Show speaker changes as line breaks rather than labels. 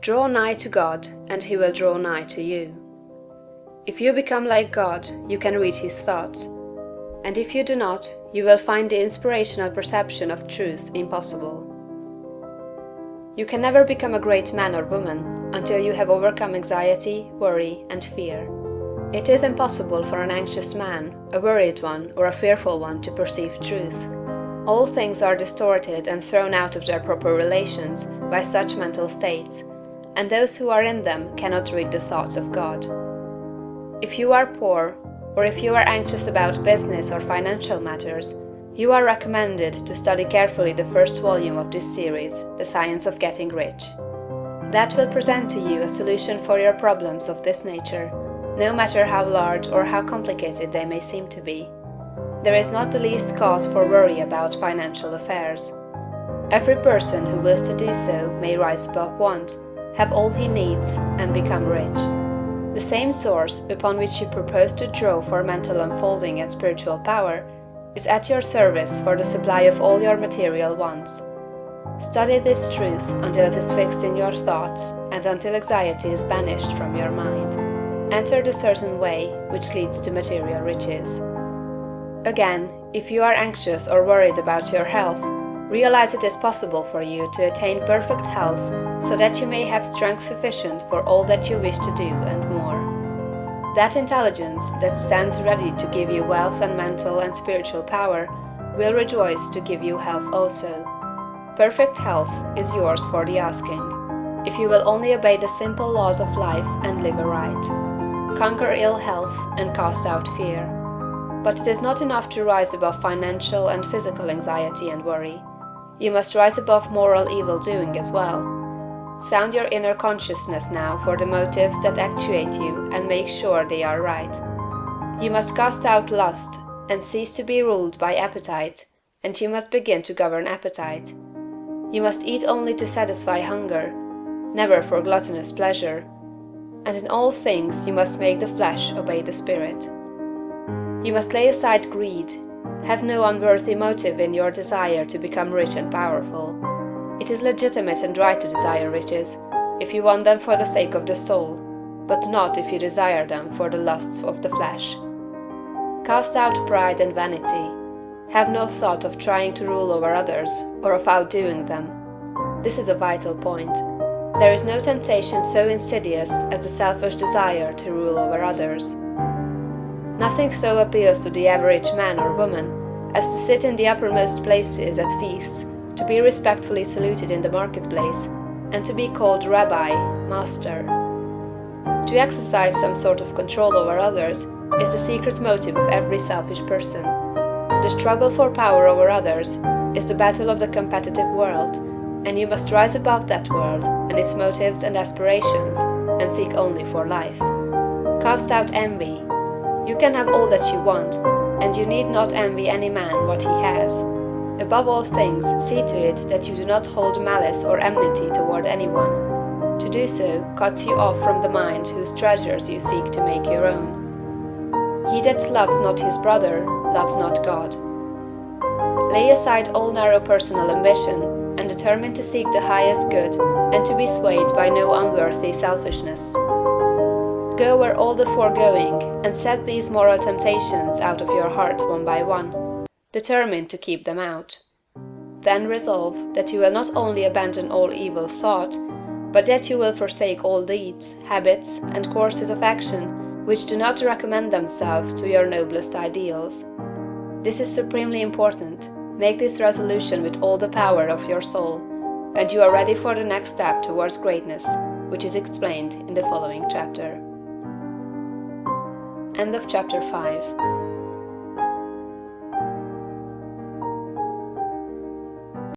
Draw nigh to God, and he will draw nigh to you. If you become like God, you can read his thoughts. And if you do not, you will find the inspirational perception of truth impossible. You can never become a great man or woman until you have overcome anxiety, worry, and fear. It is impossible for an anxious man, a worried one, or a fearful one to perceive truth. All things are distorted and thrown out of their proper relations by such mental states, and those who are in them cannot read the thoughts of God. If you are poor, or if you are anxious about business or financial matters, you are recommended to study carefully the first volume of this series, The Science of Getting Rich. That will present to you a solution for your problems of this nature, no matter how large or how complicated they may seem to be. There is not the least cause for worry about financial affairs. Every person who wills to do so may rise above want, have all he needs, and become rich. The same source upon which you propose to draw for mental unfolding and spiritual power is at your service for the supply of all your material wants. Study this truth until it is fixed in your thoughts and until anxiety is banished from your mind. Enter the certain way which leads to material riches. Again, if you are anxious or worried about your health, realize it is possible for you to attain perfect health so that you may have strength sufficient for all that you wish to do and more. That intelligence that stands ready to give you wealth and mental and spiritual power will rejoice to give you health also. Perfect health is yours for the asking, if you will only obey the simple laws of life and live aright. Conquer ill health and cast out fear. But it is not enough to rise above financial and physical anxiety and worry. You must rise above moral evil-doing as well. Sound your inner consciousness now for the motives that actuate you and make sure they are right. You must cast out lust and cease to be ruled by appetite, and you must begin to govern appetite. You must eat only to satisfy hunger, never for gluttonous pleasure, and in all things you must make the flesh obey the spirit. You must lay aside greed. Have no unworthy motive in your desire to become rich and powerful. It is legitimate and right to desire riches, if you want them for the sake of the soul, but not if you desire them for the lusts of the flesh. Cast out pride and vanity. Have no thought of trying to rule over others, or of outdoing them. This is a vital point. There is no temptation so insidious as the selfish desire to rule over others. Nothing so appeals to the average man or woman as to sit in the uppermost places at feasts, to be respectfully saluted in the marketplace, and to be called Rabbi, Master. To exercise some sort of control over others is the secret motive of every selfish person. The struggle for power over others is the battle of the competitive world, and you must rise above that world and its motives and aspirations and seek only for life. Cast out envy. You can have all that you want, and you need not envy any man what he has. Above all things, see to it that you do not hold malice or enmity toward anyone. To do so cuts you off from the mind whose treasures you seek to make your own. He that loves not his brother loves not God. Lay aside all narrow personal ambition, and determine to seek the highest good and to be swayed by no unworthy selfishness. Go where all the foregoing, and set these moral temptations out of your heart one by one, determined to keep them out. Then resolve that you will not only abandon all evil thought, but that you will forsake all deeds, habits, and courses of action which do not recommend themselves to your noblest ideals. This is supremely important. Make this resolution with all the power of your soul, and you are ready for the next step towards greatness, which is explained in the following chapter. End of chapter 5.